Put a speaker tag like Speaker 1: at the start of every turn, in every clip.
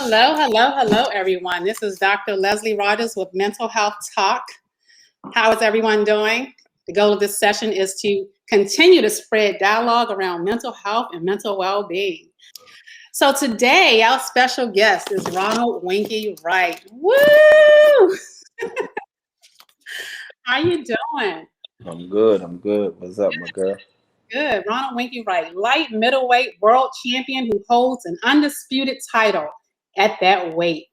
Speaker 1: Hello, everyone. This is Dr. Leslie Rogers with Mental Health Talk. How is everyone doing? The goal of this session is to continue to spread dialogue around mental health and mental well-being. So today, our special guest is Ronald Winky Wright. Woo! How you doing?
Speaker 2: I'm good. What's up, my girl?
Speaker 1: Good. Ronald Winky Wright, light middleweight world champion who holds an undisputed title at that weight.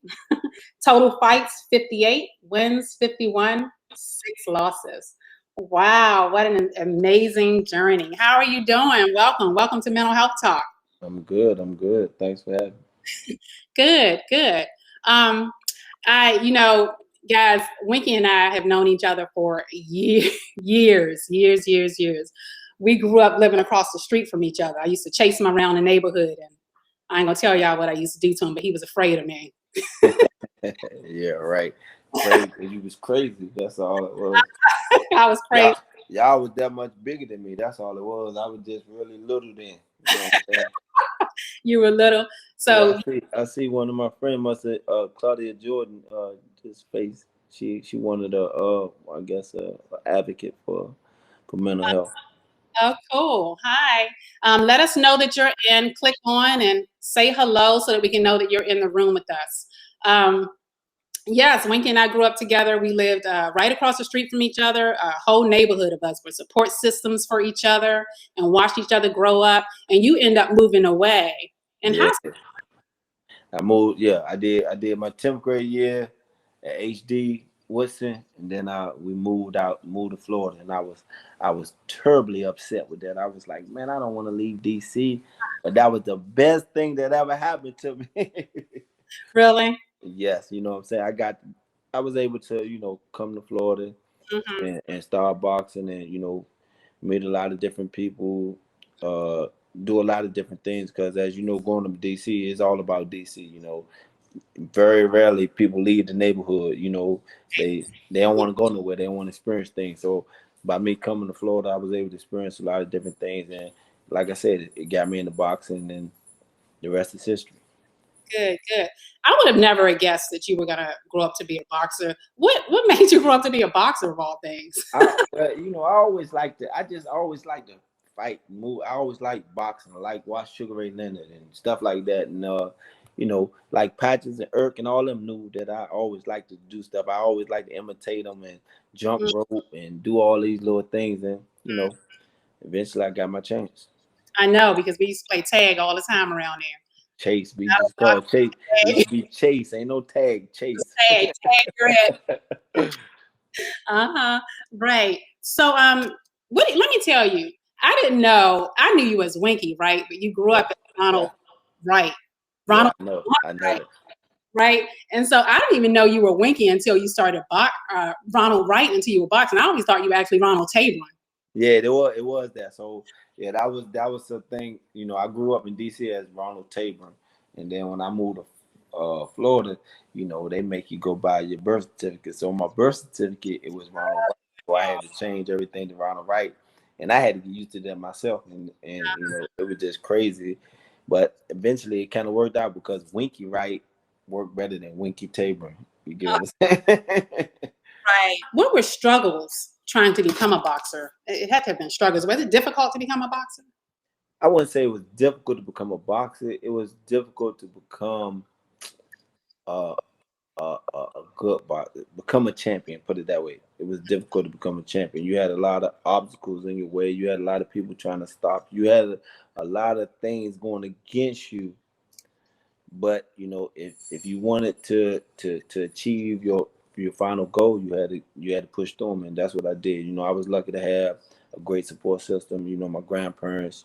Speaker 1: Total fights 58, wins 51, 6 losses. Wow, what an amazing journey. How are you doing? Welcome to Mental Health Talk.
Speaker 2: I'm good. Thanks for having me.
Speaker 1: Good. Guys, Winky and I have known each other for years. We grew up living across the street from each other. I used to chase him around the neighborhood, and I ain't gonna tell y'all what I used to do to him, but he was afraid of me.
Speaker 2: Yeah, right. Crazy. You was crazy. That's all it was.
Speaker 1: I was crazy.
Speaker 2: Y'all was that much bigger than me. That's all it was. I was just really little then. You know what I'm saying?
Speaker 1: You were little. So
Speaker 2: yeah, I see one of my friends must have Claudia Jordan, just face. She wanted I guess advocate for mental health.
Speaker 1: Oh, cool. Hi. Let us know that you're in. Click on and say hello so that we can know that you're in the room with us. Yes, Winky and I grew up together. We lived right across the street from each other. A whole neighborhood of us were support systems for each other and watched each other grow up. And you end up moving away. And
Speaker 2: yeah. I moved. Yeah, I did my 10th grade year at HD Woodson, and then we moved to Florida, and I was terribly upset with that. I was like, man, I don't want to leave DC, but that was the best thing that ever happened to me.
Speaker 1: Really?
Speaker 2: Yes, you know what I'm saying. I was able to come to Florida and start boxing, and meet a lot of different people, do a lot of different things. Because as you know, going to DC is all about DC. Very rarely people leave the neighborhood. They don't want to go nowhere. They don't want to experience things. So by me coming to Florida, I was able to experience a lot of different things. And like I said, it got me into boxing, and the rest is history.
Speaker 1: Good. I would have never guessed that you were gonna grow up to be a boxer. What made you grow up to be a boxer of all things?
Speaker 2: I just always like to fight, move. I always like boxing. I like watch Sugar Ray Leonard and stuff like that. And like Patches and Irk and all them knew that I always like to do stuff. I always like to imitate them and jump rope and do all these little things. And eventually I got my chance.
Speaker 1: I know, because we used to play tag all the time around there.
Speaker 2: Chase, we used to call Chase. It used to be Chase, ain't no tag. Chase.
Speaker 1: Tag, right. Right. So, let me tell you, I didn't know. I knew you as Winky, right? But you grew up as Ronald Wright. Ronald.
Speaker 2: Yeah, I know it.
Speaker 1: Right. And so I didn't even know you were Winky until you started Ronald Wright until you were boxing. I always thought you were actually Ronald Tabron.
Speaker 2: Yeah, it was that. So yeah, that was the thing. I grew up in DC as Ronald Tabron, and then when I moved to Florida, they make you go buy your birth certificate. So my birth certificate, it was Ronald Wright. So I had to change everything to Ronald Wright, and I had to get used to that myself. And it was just crazy, but eventually it kind of worked out because Winky Wright worked better than Winky Tabron. You get what I'm saying?
Speaker 1: Right. What were struggles trying to become a boxer? It had to have been struggles. Was it difficult to become a boxer?
Speaker 2: I wouldn't say it was difficult to become a boxer. It was difficult to become a good boxer, become a champion. Put it that way. It was difficult to become a champion. You had a lot of obstacles in your way. You had a lot of people trying to stop you. You had a lot of things going against you. But if you wanted to achieve your final goal, you had to push through them, and that's what I did. I was lucky to have a great support system. My grandparents,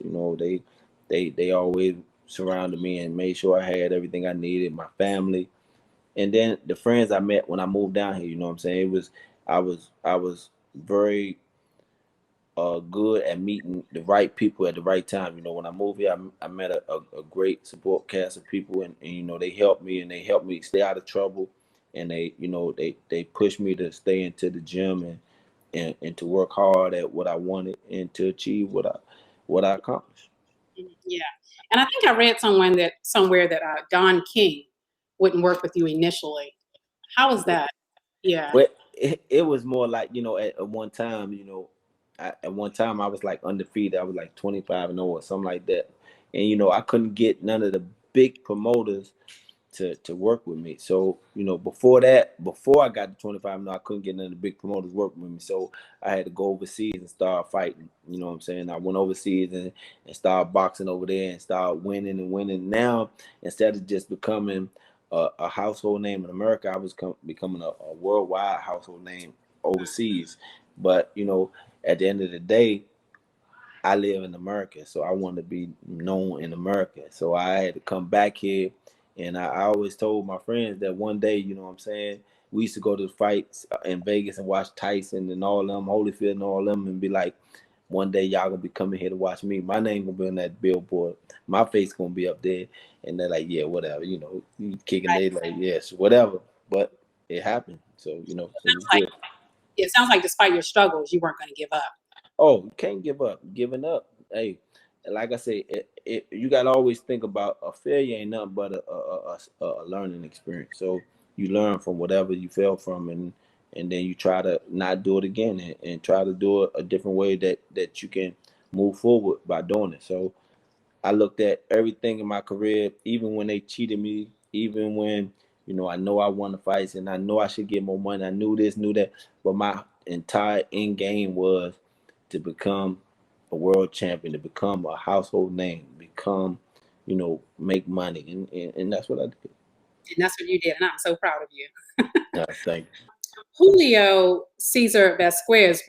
Speaker 2: they always surrounded me and made sure I had everything I needed. My family, and then the friends I met when I moved down here. You know what I'm saying? I was very good at meeting the right people at the right time. When I moved here, I met a great support cast of people, and they helped me, and they helped me stay out of trouble, and they pushed me to stay into the gym and to work hard at what I wanted and to achieve what I accomplished.
Speaker 1: Yeah, and I think I read somewhere that Don King wouldn't work with you initially. How was that? Yeah.
Speaker 2: But it was more like, you know, at one time, you know, at one time I was like undefeated. I was like 25-0 or something like that. And, you know, I couldn't get none of the big promoters to work with me. So, you know, before I got to 25, no, I couldn't get none of the big promoters working with me. So I had to go overseas and start fighting. You know what I'm saying? I went overseas and started boxing over there and started winning and winning. Now, instead of just becoming a household name in America, I was becoming a worldwide household name overseas. But, you know, at the end of the day, I live in America, so I want to be known in America. So I had to come back here, and I always told my friends that one day, you know what I'm saying, we used to go to the fights in Vegas and watch Tyson and all them, Holyfield and all them, and be like, one day y'all gonna be coming here to watch me. My name gonna be on that billboard. My face gonna be up there, and they're like, yeah, whatever, you know, you kicking
Speaker 1: Right.
Speaker 2: they like, yes, whatever. But it happened, so you know, so it was good.
Speaker 1: It sounds like despite your struggles, you weren't going to give up.
Speaker 2: Oh, you can't give up. Giving up, hey, like I say, you got to always think about a failure ain't nothing but a learning experience. So you learn from whatever you fell from, and then you try to not do it again, and try to do it a different way that you can move forward by doing it. So I looked at everything in my career, even when they cheated me, even when, you know I won the fights and I know I should get more money. I knew this, knew that, but my entire end game was to become a world champion, to become a household name, become, you know, make money, and that's what I did.
Speaker 1: And that's what you did. And I'm so proud of you.
Speaker 2: Thank
Speaker 1: Julio Cesar Vasquez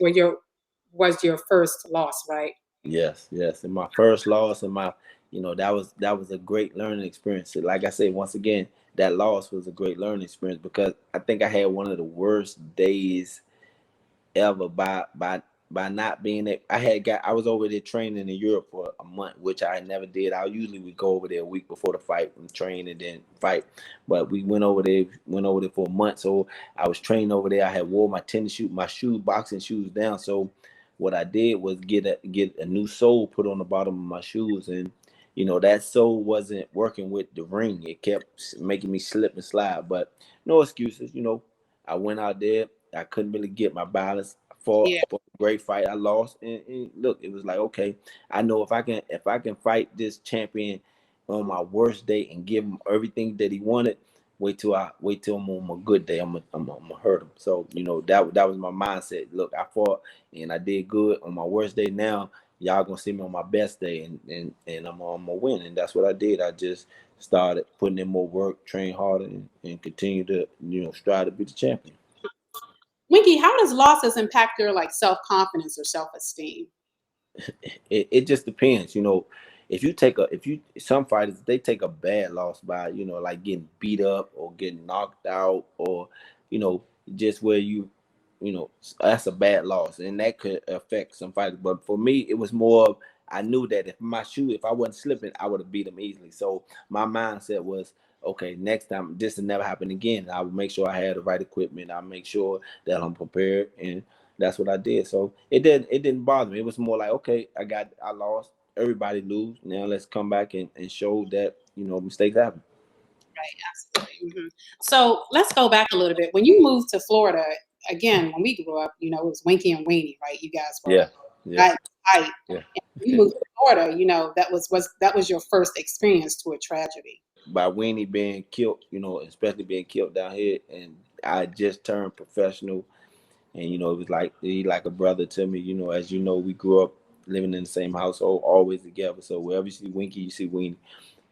Speaker 1: was your first loss, right?
Speaker 2: Yes, yes. And my first loss, and my, you know, that was a great learning experience. Like I said, once again, that loss was a great learning experience because I think I had one of the worst days ever by not being there. I was over there training in Europe for a month, which I never did. I usually would go over there a week before the fight and train and then fight. But we went over there for a month. So I was training over there. I had wore my tennis shoe, my shoe, boxing shoes down. So what I did was get a new sole put on the bottom of my shoes, and you know that sole wasn't working with the ring. It kept making me slip and slide. But no excuses, you know. I went out there. I couldn't really get my balance.
Speaker 1: Yeah.
Speaker 2: For a great fight, I lost. And look, it was like, okay, I know if I can fight this champion on my worst day and give him everything that he wanted. Wait till I'm on my good day. I'm gonna hurt him. So you know that was my mindset. Look, I fought and I did good on my worst day. Now y'all gonna see me on my best day, and I'm gonna win. And that's what I did. I just started putting in more work, train harder, and continue to, you know, strive to be the champion.
Speaker 1: Winky, how does losses impact your like self-confidence or self-esteem?
Speaker 2: It just depends, you know. If you some fighters, they take a bad loss by, you know, like getting beat up or getting knocked out, or you know, just where you know, that's a bad loss, and that could affect some fighters. But for me, it was more of, I knew that if I wasn't slipping, I would have beat him easily. So my mindset was, okay, next time this will never happen again. I would make sure I had the right equipment. I make sure that I'm prepared, and that's what I did. So it didn't bother me. It was more like, okay, I lost. Everybody lose. Now let's come back and show that, you know, mistakes happen.
Speaker 1: Right, absolutely. So let's go back a little bit. When you moved to Florida, again, when we grew up, it was Winky and Weenie, right? You guys were
Speaker 2: Yeah, yeah,
Speaker 1: right, tight.
Speaker 2: yeah.
Speaker 1: And when you moved to Florida, that was your first experience to a tragedy.
Speaker 2: By Winnie being killed, you know, especially being killed down here, and I just turned professional, and you know, it was like he like a brother to me. You know, as you know, we grew up living in the same household, always together. So wherever you see Winky, you see Weenie.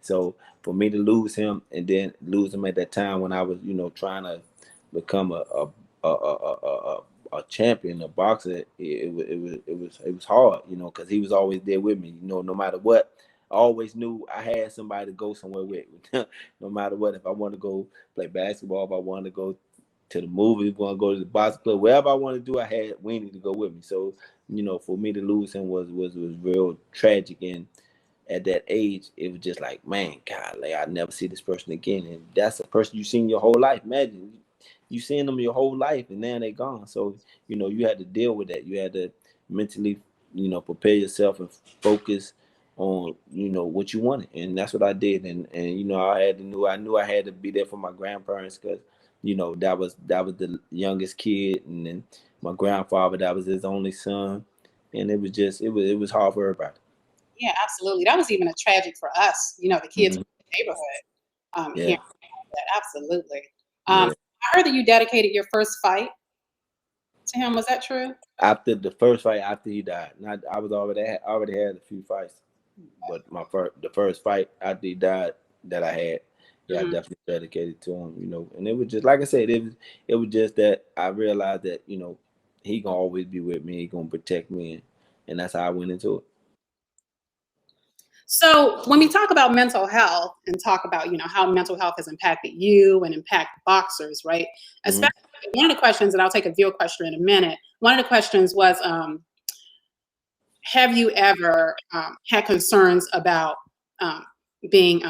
Speaker 2: So for me to lose him, and then lose him at that time when I was, you know, trying to become a champion, a boxer, it was hard, you know, because he was always there with me. You know, no matter what, I always knew I had somebody to go somewhere with. No matter what, if I want to go play basketball, if I want to go to the movies, want to go to the boxing club, wherever I want to do, I had Weenie to go with me. So, you know, for me to lose him was real tragic. And at that age, it was just like, man, God, like I never see this person again. And that's a person you've seen your whole life. Imagine you seen them your whole life, and now they're gone. So, you know, you had to deal with that. You had to mentally, you know, prepare yourself and focus what you wanted, and that's what I did. And I knew I had to be there for my grandparents, because that was the youngest kid, and then my grandfather, that was his only son, and it was hard for everybody.
Speaker 1: Yeah, absolutely. That was even a tragic for us, the kids in
Speaker 2: Hmm.
Speaker 1: the neighborhood,
Speaker 2: Yeah,
Speaker 1: hearing that. Absolutely.
Speaker 2: yeah.
Speaker 1: I heard that you dedicated your first fight to him. Was that true?
Speaker 2: After the first fight, after he died, not I was already had a few fights, but the first fight after he died that I had, yeah, I
Speaker 1: Mhm.
Speaker 2: definitely dedicated to him. And it was just like I said, it was just that I realized that he gonna always be with me, he gonna protect me, and that's how I went into it.
Speaker 1: So when we talk about mental health and talk about, how mental health has impacted you and impact boxers, right?
Speaker 2: Hmm.
Speaker 1: Especially one of the questions, and I'll take a viewer question in a minute. One of the questions was, have you ever had concerns about um, being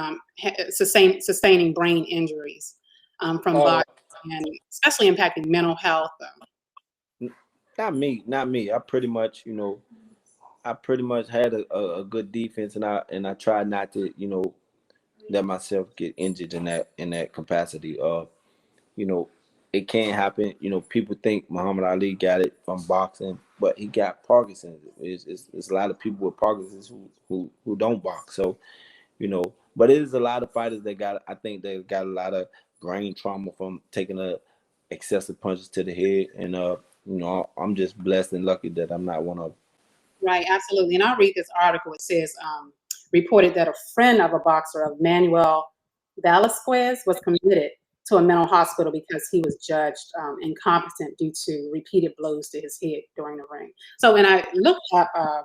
Speaker 1: sustaining brain injuries from
Speaker 2: Uh,
Speaker 1: boxing, and especially impacting mental health?
Speaker 2: not me. I pretty much had a good defense, and I tried not to let myself get injured in that capacity. You know, it can happen. People think Muhammad Ali got it from boxing, but he got Parkinson's. It's a lot of people with Parkinson's who don't box. So, but it is a lot of fighters that I think they got a lot of brain trauma from taking excessive punches to the head. And I'm just blessed and lucky that I'm not one of them.
Speaker 1: Right, absolutely. And I'll read this article. It says, reported that a friend of a boxer, of Manuel Velasquez, was committed to a mental hospital because he was judged incompetent due to repeated blows to his head during the ring. So when I looked up, I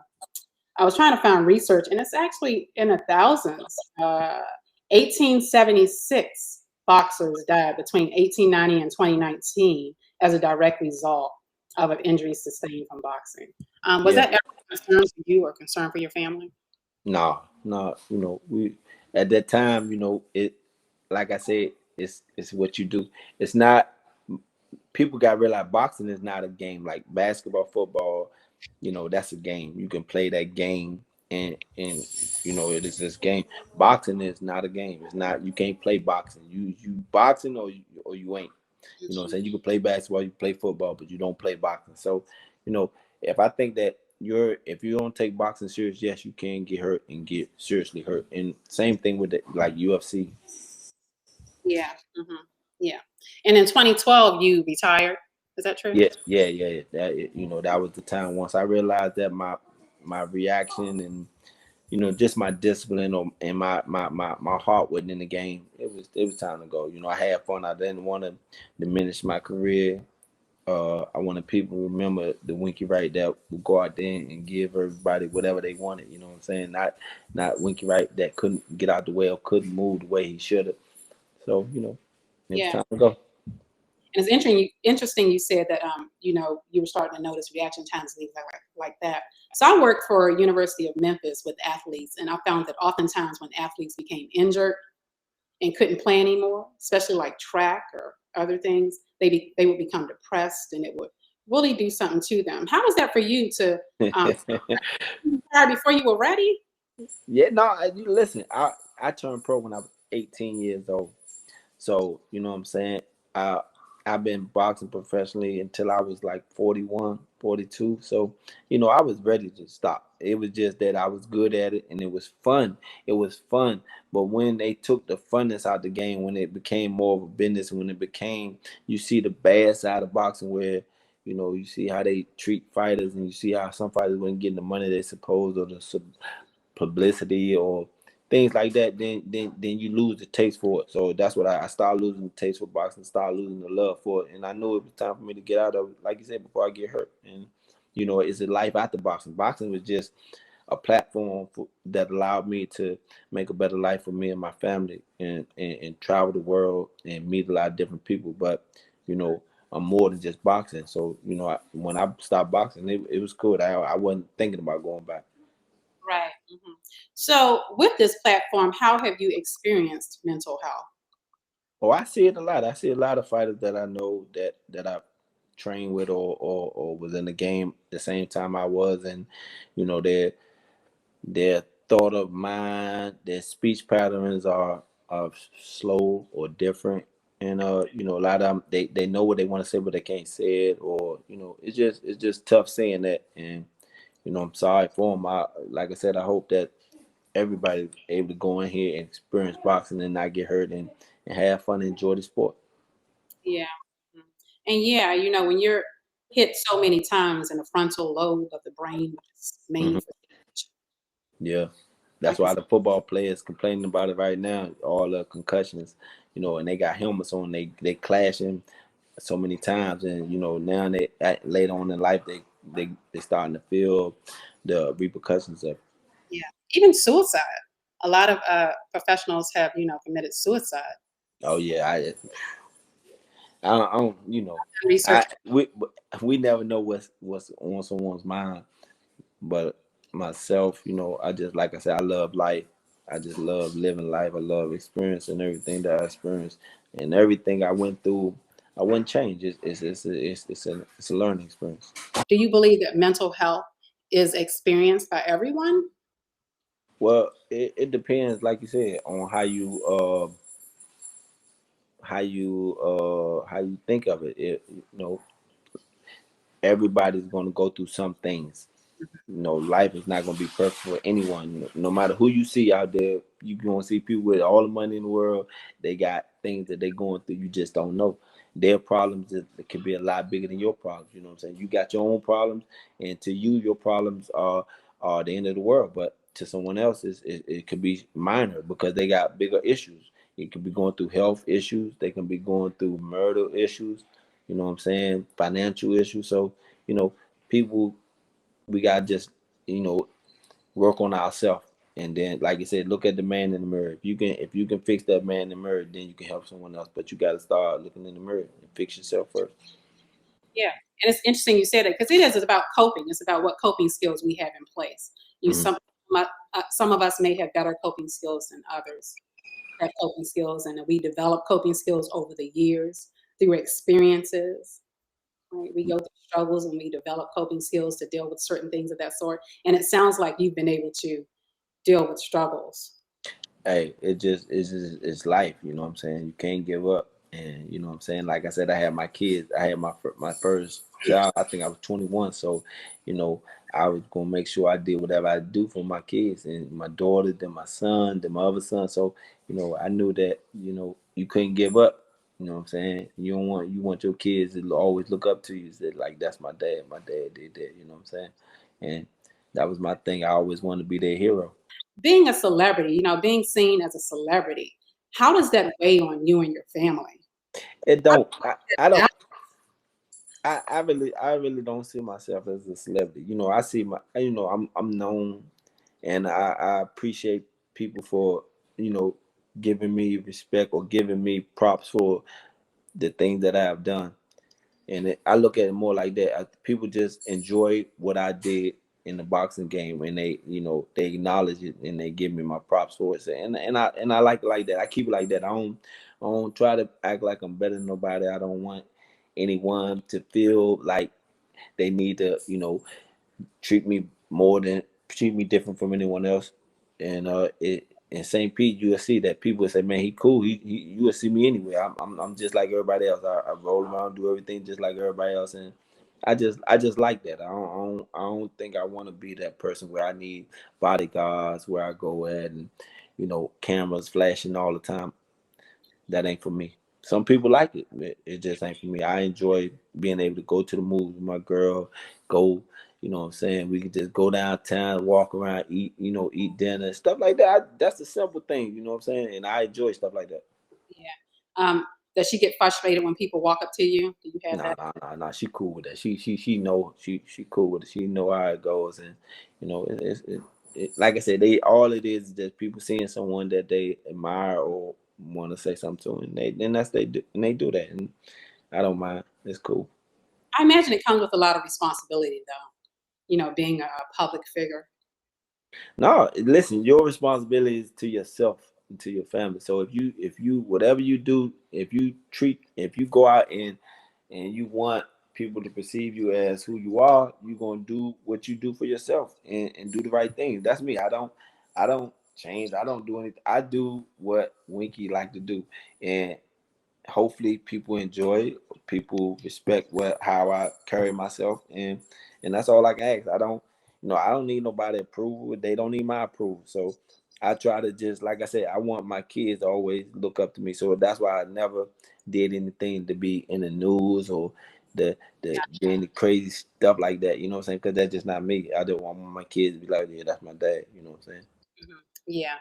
Speaker 1: was trying to find research, and it's actually in the thousands. 1876 boxers died between 1890 and 2019 as a direct result of an injury sustained from boxing. Was
Speaker 2: Yeah.
Speaker 1: that ever a concern for you or concern for your family?
Speaker 2: No, no, we at that time, it like I said, it's what you do. It's not people got to realize boxing is not a game like basketball, football. That's a game. You can play that game, and it is this game. Boxing is not a game. It's not. You can't play boxing. You boxing or you ain't. You know what I'm saying? You can play basketball, you can play football, but you don't play boxing. So, if I think that if you don't take boxing serious, yes, you can get hurt and get seriously hurt. And same thing with like UFC.
Speaker 1: Yeah. Yeah. And in 2012, you retired. Is that true?
Speaker 2: Yeah, yeah, yeah. That was the time. Once I realized that my reaction and just my discipline and my heart wasn't in the game. It was time to go. I had fun. I didn't want to diminish my career. I wanted people to remember the Winky Wright that would go out there and give everybody whatever they wanted. You know what I'm saying? Not Winky Wright that couldn't get out the way or couldn't move the way he should have. So it was
Speaker 1: Yeah.
Speaker 2: time to go.
Speaker 1: And it's interesting you said that you were starting to notice reaction times, things like that. So I worked for University of Memphis with athletes, and I found that oftentimes when athletes became injured and couldn't play anymore, especially like track or other things, they would become depressed, and it would really do something to them. How was that for you to um, retire before you were ready?
Speaker 2: Yeah, no, listen. I turned pro when I was 18 years old. So, you know what I'm saying? I I've been boxing professionally until I was like 41, 42. So, I was ready to stop. It was just that I was good at it and it was fun. It was fun. But when they took the funness out the game, when it became more of a business, when it became, you see the bad side of boxing where, you see how they treat fighters and you see how some fighters weren't getting the money they supposed or the publicity or things like that, then you lose the taste for it. So that's what I started losing the taste for boxing, started losing the love for it, and I knew it was time for me to get out of it, like you said, before I get hurt. And it's a life after boxing. Boxing was just a platform that allowed me to make a better life for me and my family, and travel the world and meet a lot of different people. But I'm more than just boxing. So when I stopped boxing, it was cool. I wasn't thinking about going back.
Speaker 1: Right. So with this platform, how have you experienced mental health?
Speaker 2: Oh, I see it a lot. I see a lot of fighters that I know that I trained with or was in the game the same time I was, and they're thought of mind, their speech patterns are slow or different. And you know, a lot of them they know what they want to say but they can't say it, or you know, it's just tough saying that. And you know, I'm sorry for them. Like I said, I hope that everybody's able to go in here and experience boxing and not get hurt, and have fun and enjoy the sport.
Speaker 1: Yeah. Mhm. And yeah, you know, when you're hit so many times in the frontal lobe of the brain, which is main
Speaker 2: Hmm.
Speaker 1: for speech,
Speaker 2: Yeah.
Speaker 1: I
Speaker 2: That's
Speaker 1: can
Speaker 2: why
Speaker 1: see.
Speaker 2: the football players complaining about it right now, all the concussions, you know, and they got helmets on, they clashing so many times, and you know, now later on in life they starting to feel the repercussions of it.
Speaker 1: Yeah. Even suicide. A lot of professionals have, you know, committed suicide.
Speaker 2: Oh yeah, I don't, you know,
Speaker 1: Research.
Speaker 2: I we never know what's on someone's mind, but myself, you know, I just, like I said, I love life. I just love living life. I love experiencing everything that I experienced, and everything I went through. I wouldn't change. It's a learning experience.
Speaker 1: Do you believe that mental health is experienced by everyone?
Speaker 2: Well, it depends, like you said, on how you think of it. You know, everybody's going to go through some things. You know, life is not going to be perfect for anyone. You know, no matter who you see out there, you going to see people with all the money in the world. They got things that they're going through. You just don't know. Their problems it could be a lot bigger than your problems. You know what I'm saying? You got your own problems, and to you, your problems are the end of the world. But to someone else, it could be minor because they got bigger issues. It could be going through health issues. They can be going through murder issues. You know what I'm saying? Financial issues. So, you know, people, we gotta just, you know, work on ourselves, and then, like you said, look at the man in the mirror. If you can fix that man in the mirror, then you can help someone else. But you got to start looking in the mirror and fix yourself first.
Speaker 1: Yeah, and it's interesting you said it because it is. It's about coping. It's about what coping skills we have in place. You
Speaker 2: Hmm.
Speaker 1: some of us may have better coping skills than others. Have coping skills, and we develop coping skills over the years through experiences. Right? We go through struggles and we develop coping skills to deal with certain things of that sort. And it sounds like you've been able to deal with struggles.
Speaker 2: Hey, it's life. You know what I'm saying? You can't give up, and you know what I'm saying. Like I said, I had my kids. I had my first child. I think I was 21. So, you know, I was gonna make sure I did whatever I do for my kids and my daughter, then my son, then my other son. So, you know, I knew that, you know, you couldn't give up. You know what I'm saying? You want your kids to always look up to you. Say like, that's my dad. My dad did that. You know what I'm saying? And that was my thing. I always wanted to be their hero.
Speaker 1: Being a celebrity, you know, being seen as a celebrity, how does that weigh on you and your family?
Speaker 2: It
Speaker 1: How
Speaker 2: don't.
Speaker 1: does
Speaker 2: I don't.
Speaker 1: that
Speaker 2: I really don't see myself as a celebrity. You know, I see you know, I'm known, and I appreciate people for, you know, giving me respect or giving me props for the things that I have done. And I look at it more like that. People just enjoy what I did in the boxing game, and they, you know, they acknowledge it and they give me my props for it. So, and I like it like that. I keep it like that. I don't try to act like I'm better than nobody. I don't want anyone to feel like they need to, you know, treat me different from anyone else. And it in St. Pete, you'll see that people will say, "Man, he cool. You will see me anyway. I'm just like everybody else. I roll around, do everything just like everybody else." And I just like that. I don't think I want to be that person where I need bodyguards, where I go at, and you know, cameras flashing all the time. That ain't for me. Some people like it. It just ain't for me. I enjoy being able to go to the movies with my girl, go, you know what I'm saying? We could just go downtown, walk around, eat, you know, eat dinner, stuff like that. That's the simple thing, you know what I'm saying? And I enjoy stuff like that.
Speaker 1: yeah. Does she get frustrated when people walk up to you? Do you have
Speaker 2: Nah,
Speaker 1: that?
Speaker 2: nah, nah, nah. She cool with that. She know she cool with it. She know how it goes, and you know, like I said, they all it is just people seeing someone that they admire or want to say something to, and they do that, and I don't mind. It's cool.
Speaker 1: I imagine it comes with a lot of responsibility, though. You know, being a public figure.
Speaker 2: No, listen, your responsibility is to yourself and to your family. So if you whatever you do, if you go out and you want people to perceive you as who you are, you're gonna do what you do for yourself and do the right thing. That's me. I don't change. I don't do anything. I do what Winky like to do, and hopefully people enjoy it. People respect how I carry myself, and that's all I can ask. I don't, I don't need nobody approval. They don't need my approval. So I try to just, like I said, I want my kids to always look up to me. So that's why I never did anything to be in the news or the any crazy stuff like that. You know what I'm saying? Because that's just not me. I don't want my kids to be like, yeah, that's my dad. You know what I'm saying?
Speaker 1: Yeah.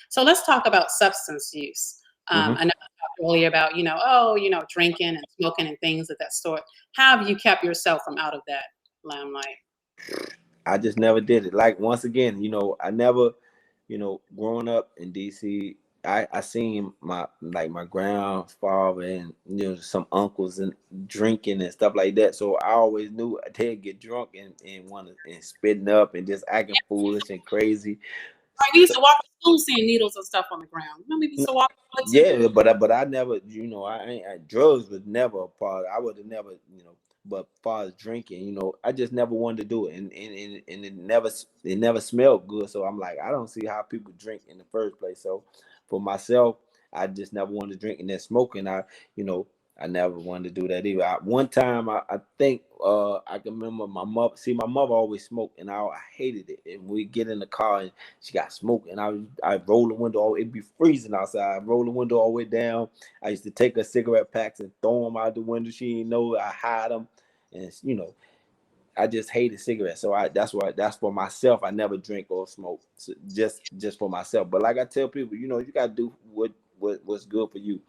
Speaker 1: So let's talk about substance use.
Speaker 2: Mm-hmm.
Speaker 1: I know you talked earlier about, drinking and smoking and things of that sort. How have you kept yourself from out of that limelight?
Speaker 2: I just never did it. Like, once again, I never, growing up in DC, I seen my grandfather and some uncles and drinking and stuff like that. So I always knew they'd get drunk and want to and spitting up and just acting foolish and crazy.
Speaker 1: Right, we used to walk to school seeing needles and stuff on the ground. Remember, we used to walk to
Speaker 2: Yeah, but I never, drugs was never a part. I would have never, But as far as drinking, I just never wanted to do it, and it never smelled good. So I'm like, I don't see how people drink in the first place. So for myself, I just never wanted to drink, and then smoking, you know, I never wanted to do that either. One time, I think I can remember my mother. See, my mother always smoked, and I hated it. And we get in the car, and she got smoke, and I roll the window. It'd be freezing outside. I roll the window all the way down. I used to take her cigarette packs and throw them out the window. She didn't know. I hide them, and I just hated cigarettes. So that's for myself. I never drink or smoke. So just for myself. But like I tell people, you gotta do what's good for you.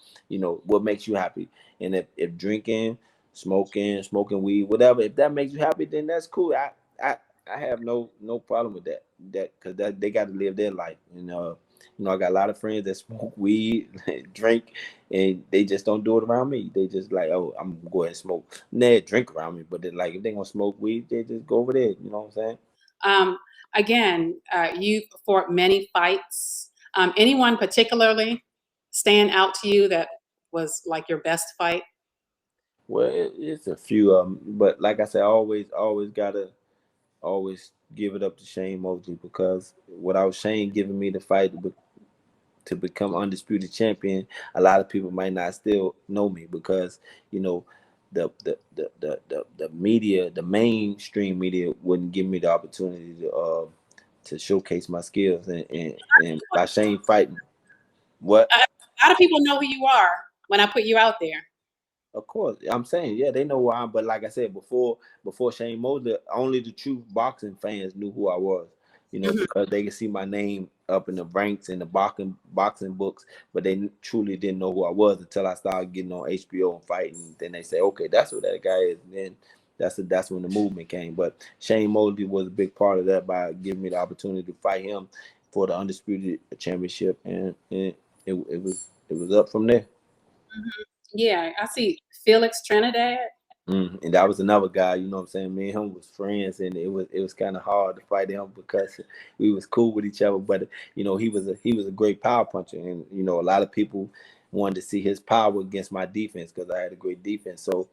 Speaker 2: What makes you happy. And if drinking, smoking weed, whatever, if that makes you happy, then that's cool. I have no problem with that. Because they got to live their life. I got a lot of friends that smoke weed, drink, and they just don't do it around me. They just like, oh, I'm gonna go ahead and smoke. They drink around me, but then, like, if they gonna smoke weed, they just go over there. You know what I'm saying?
Speaker 1: Um, Again, you fought many fights. Anyone particularly stand out to you that was like your best fight?
Speaker 2: Well, it's a few of them, but like I said, I always gotta always give it up to Shane Mosley, because without Shane giving me the fight to become undisputed champion, a lot of people might not still know me, because you know the media, the mainstream media, wouldn't give me the opportunity to showcase my skills, and by Shane fighting, what?
Speaker 1: A lot of people know who you are when I put you out there.
Speaker 2: Of course, I'm saying, yeah, they know who I am. But like I said before Shane Mosley, only the true boxing fans knew who I was.
Speaker 1: Mhm.
Speaker 2: Because they could see my name up in the ranks in the boxing books, but they truly didn't know who I was until I started getting on HBO and fighting. Then they say, okay, that's what that guy is. And then that's when the movement came. But Shane Mosley was a big part of that by giving me the opportunity to fight him for the undisputed championship, and it was up from there.
Speaker 1: Yeah, I see Felix Trinidad.
Speaker 2: And that was another guy, you know what I'm saying? Me and him was friends, and it was kind of hard to fight him because we was cool with each other. But he was a great power puncher, and a lot of people wanted to see his power against my defense because I had a great defense. So,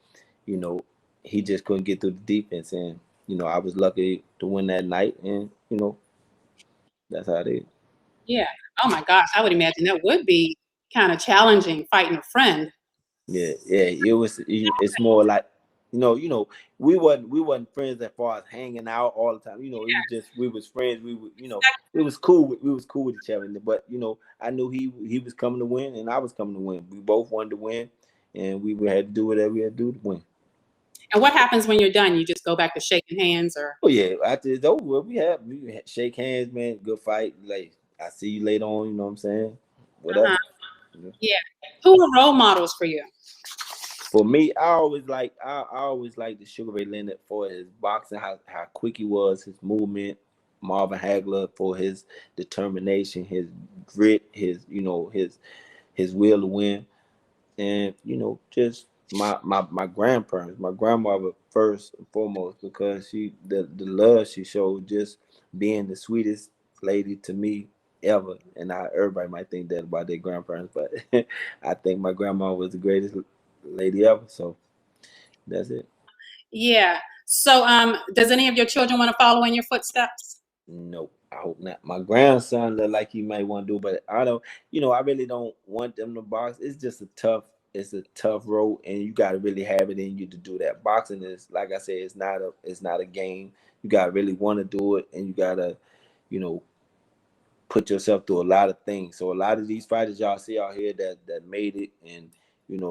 Speaker 2: you know, he just couldn't get through the defense, and I was lucky to win that night, and that's how it is.
Speaker 1: Yeah. Oh my gosh, I would imagine that would be kind of challenging fighting a friend.
Speaker 2: Yeah, yeah. It's more like, we wasn't friends as far as hanging out all the time. It was just we was friends. It was cool. We was cool with each other. But I knew he was coming to win, and I was coming to win. We both wanted to win, and we had to do whatever we had to do to win.
Speaker 1: And what happens when you're done? You just go back to shaking hands, or
Speaker 2: Oh yeah, after it's over, we had shake hands, man. Good fight. Like, I see you later on. You know what I'm saying?
Speaker 1: uh-huh.
Speaker 2: Whatever.
Speaker 1: Yeah. Who are role models for you?
Speaker 2: For me, I always like the Sugar Ray Leonard for his boxing, how quick he was, his movement. Marvin Hagler for his determination, his grit, his will to win, and just my grandparents, my grandmother first and foremost, because the love she showed, just being the sweetest lady to me ever. And everybody might think that about their grandparents, but I think my grandma was the greatest lady ever. So that's it.
Speaker 1: Yeah. So, does any of your children want to follow in your footsteps?
Speaker 2: Nope. I hope not. My grandson look like he might want to do, but I don't. I really don't want them to box. It's just it's a tough road, and you got to really have it in you to do that. Boxing is, like I said, it's not a game. You got to really want to do it, and you got to, you know, put yourself through a lot of things. So a lot of these fighters y'all see out here that made it, and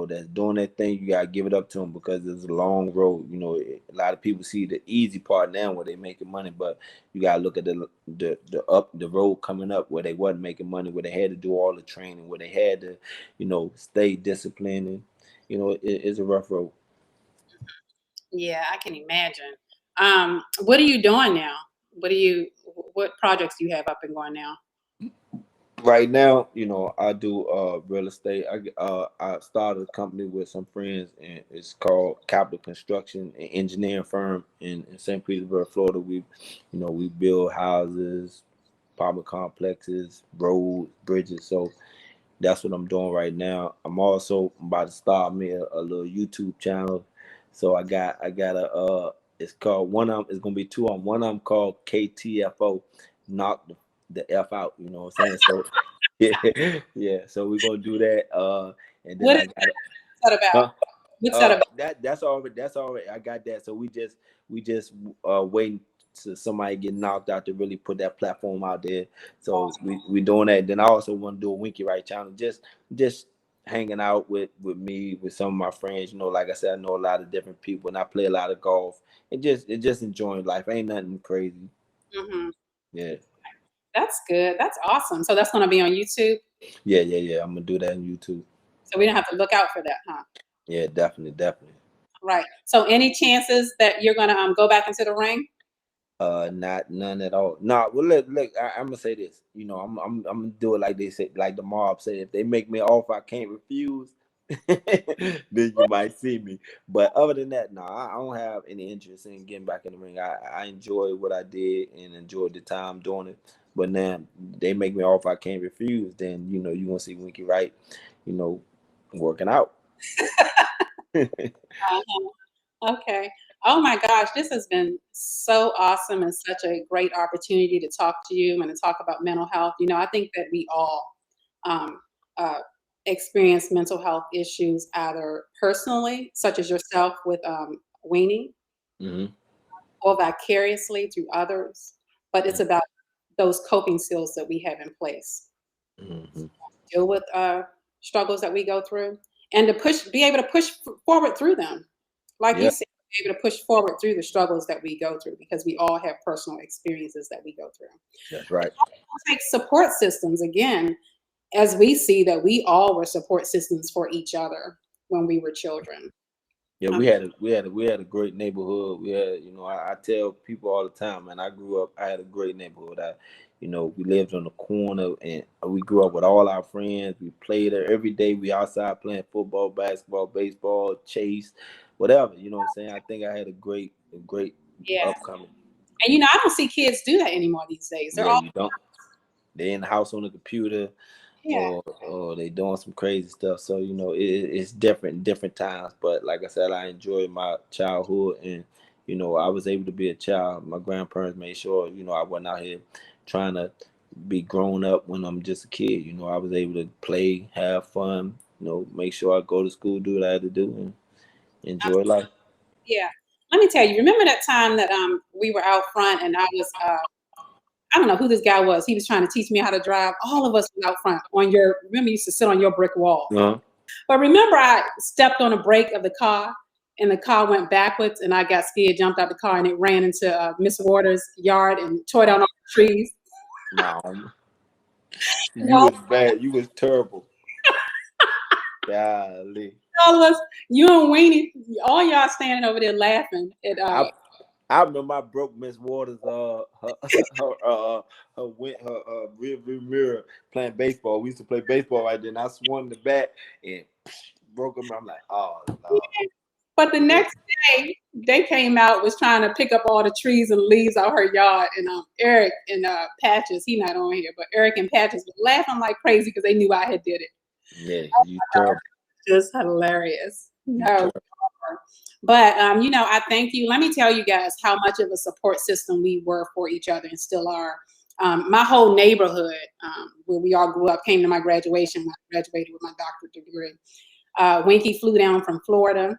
Speaker 2: that's doing that thing, you gotta give it up to them, because it's a long road. A lot of people see the easy part now where they making money, but you gotta look at the road coming up where they wasn't making money, where they had to do all the training, where they had to stay disciplined, and it's a rough road.
Speaker 1: Yeah, I can imagine. What are you doing now? What projects do you have up and going now?
Speaker 2: Right now, I do real estate. I started a company with some friends, and it's called Capital Construction and Engineering Firm in St. Petersburg, Florida. We build houses, apartment complexes, roads, bridges. So that's what I'm doing right now. I'm also about to start me a little YouTube channel. So I got it's called one of them. It's gonna be two on one of them called KTFO, knock the F out. You know what I'm saying? So yeah, yeah. So we're gonna do that. And then
Speaker 1: What
Speaker 2: I
Speaker 1: is
Speaker 2: got
Speaker 1: that about?
Speaker 2: huh?
Speaker 1: What's that about?
Speaker 2: That's already I got that. So we just waiting to somebody get knocked out to really put that platform out there. So we doing that. Then I also want to do a Winky Wright channel. Just hanging out with with some of my friends. Like I said, I know a lot of different people, and I play a lot of golf. And just enjoying life. Ain't nothing crazy.
Speaker 1: Hmm.
Speaker 2: Yeah.
Speaker 1: That's good. That's awesome. So that's going to be on YouTube.
Speaker 2: Yeah. I'm gonna do that on YouTube.
Speaker 1: So we don't have to look out for that, huh?
Speaker 2: Yeah, definitely.
Speaker 1: Right. So any chances that you're going to go back into the ring?
Speaker 2: Not none at all. Nah, well, look. I'm gonna say this. I'm gonna do it like they say, like the mob said. If they make me an offer I can't refuse, then you might see me. But other than that, no, I don't have any interest in getting back in the ring. I enjoy what I did and enjoyed the time doing it. But now they make me an offer I can't refuse. Then you gonna see Winky Wright, you know, working out.
Speaker 1: Uh-huh. Okay. Oh my gosh, this has been so awesome and such a great opportunity to talk to you and to talk about mental health. I think that we all um, uh, experience mental health issues either personally, such as yourself with weaning,
Speaker 2: Hmm.
Speaker 1: or vicariously through others. But it's about those coping skills that we have in place
Speaker 2: Hmm.
Speaker 1: to deal with struggles that we go through, and to be able to push forward through them. Like you
Speaker 2: Yeah,
Speaker 1: said, be able to push forward through the struggles that we go through, because we all have personal experiences that we go through.
Speaker 2: that's right.
Speaker 1: Take support systems again, as we see that we all were support systems for each other when we were children.
Speaker 2: Yeah,
Speaker 1: Um,
Speaker 2: we had a great neighborhood. I tell people all the time, man. I had a great neighborhood. We lived on the corner, and we grew up with all our friends. We played there every day. We outside playing football, basketball, baseball, chase, whatever. You know what I'm saying? I think I had a great
Speaker 1: yeah,
Speaker 2: upcoming.
Speaker 1: and I don't see kids do that anymore these days. They're
Speaker 2: Yeah,
Speaker 1: all
Speaker 2: you don't. They in the house on the computer,
Speaker 1: yeah.
Speaker 2: or they doing some crazy stuff. So it's different times. But like I said, I enjoyed my childhood, and I was able to be a child. My grandparents made sure I wasn't out here trying to be grown up when I'm just a kid. I was able to play, have fun. Make sure I go to school, do what I had to do, and enjoy life.
Speaker 1: Yeah. Let me tell you, remember that time that we were out front and I don't know who this guy was. He was trying to teach me how to drive. All of us were out front remember you used to sit on your brick wall.
Speaker 2: Uh-huh.
Speaker 1: But remember I stepped on a brake of the car and the car went backwards and I got scared, jumped out the car, and it ran into Miss Waters' yard and tore down all the trees.
Speaker 2: No,
Speaker 1: And
Speaker 2: you was bad. You was terrible. Golly.
Speaker 1: all of us, you and Weenie, all y'all standing over there laughing at
Speaker 2: I remember I broke Miss Waters her rear view mirror playing baseball. We used to play baseball right then. I swung the bat and broke him. I'm like, oh no.
Speaker 1: But the next day, they came out, was trying to pick up all the trees and leaves out her yard. And Eric and Patches, he not on here, but Eric and Patches were laughing like crazy because they knew I had did it.
Speaker 2: Yeah, you terrible.
Speaker 1: Just hilarious.
Speaker 2: You
Speaker 1: No.
Speaker 2: terrible.
Speaker 1: But, I thank you. Let me tell you guys how much of a support system we were for each other and still are. My whole neighborhood, where we all grew up, came to my graduation when I graduated with my doctorate degree. Winky flew down from Florida,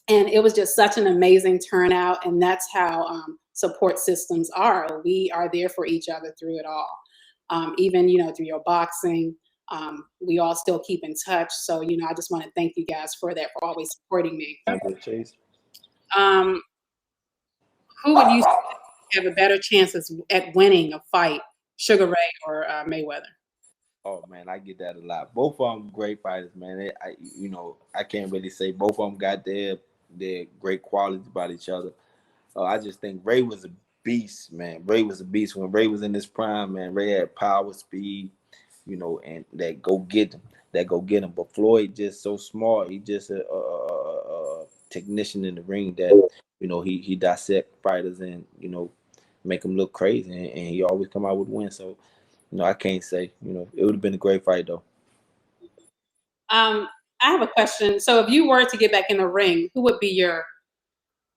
Speaker 1: and it was just such an amazing turnout. And that's how support systems are. We are there for each other through it all. Even, through your boxing, we all still keep in touch. So, I just want to thank you guys for that, for always supporting me.
Speaker 2: Chase.
Speaker 1: Who would you have a better chances at winning a fight, Sugar Ray or Mayweather?
Speaker 2: Oh man, I get that a lot. Both of them great fighters, man. I can't really say both of them got their great qualities about each other. I just think Ray was a beast, man. Ray was a beast when Ray was in his prime, man. Ray had power, speed, and that go get him. But Floyd just so smart. He just a technician in the ring that he dissect fighters and make them look crazy, and he always come out with wins. So I can't say. It would have been a great fight though.
Speaker 1: I have a question. So if you were to get back in the ring, who would be your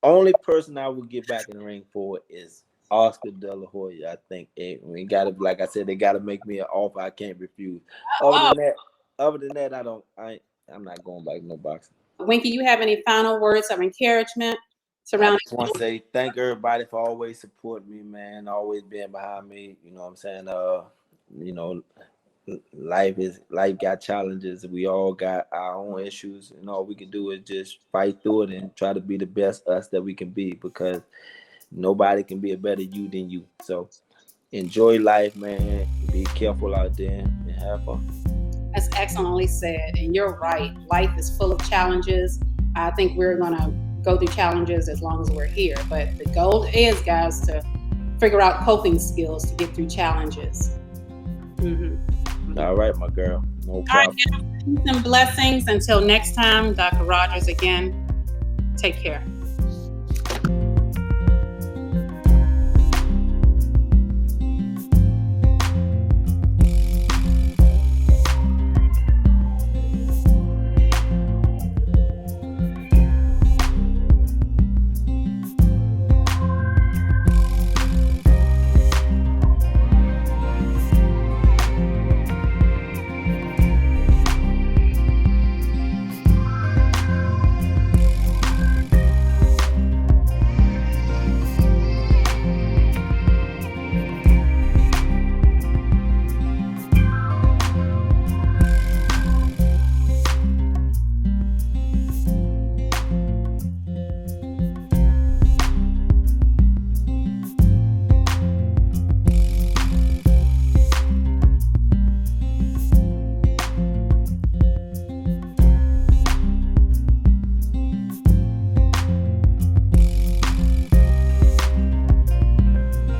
Speaker 2: only person I would get back in the ring for? Is Oscar De La Hoya. I think we got to, like I said, they got to make me an offer I can't refuse. Other than that, I'm not going back to no boxing.
Speaker 1: Winky, you have any final words of encouragement surrounding?
Speaker 2: I just want to say thank everybody for always supporting me, man. Always being behind me. You know what I'm saying? Life got challenges. We all got our own issues, and all we can do is just fight through it and try to be the best us that we can be, because nobody can be a better you than you. So enjoy life, man. Be careful out there and have fun.
Speaker 1: That's excellently said, and you're right. Life is full of challenges. I think we're gonna go through challenges as long as we're here, but the goal is, guys, to figure out coping skills to get through challenges.
Speaker 2: All right, my girl. No problem.
Speaker 1: All right, peace and blessings. Until next time, Dr. Rogers again. Take care.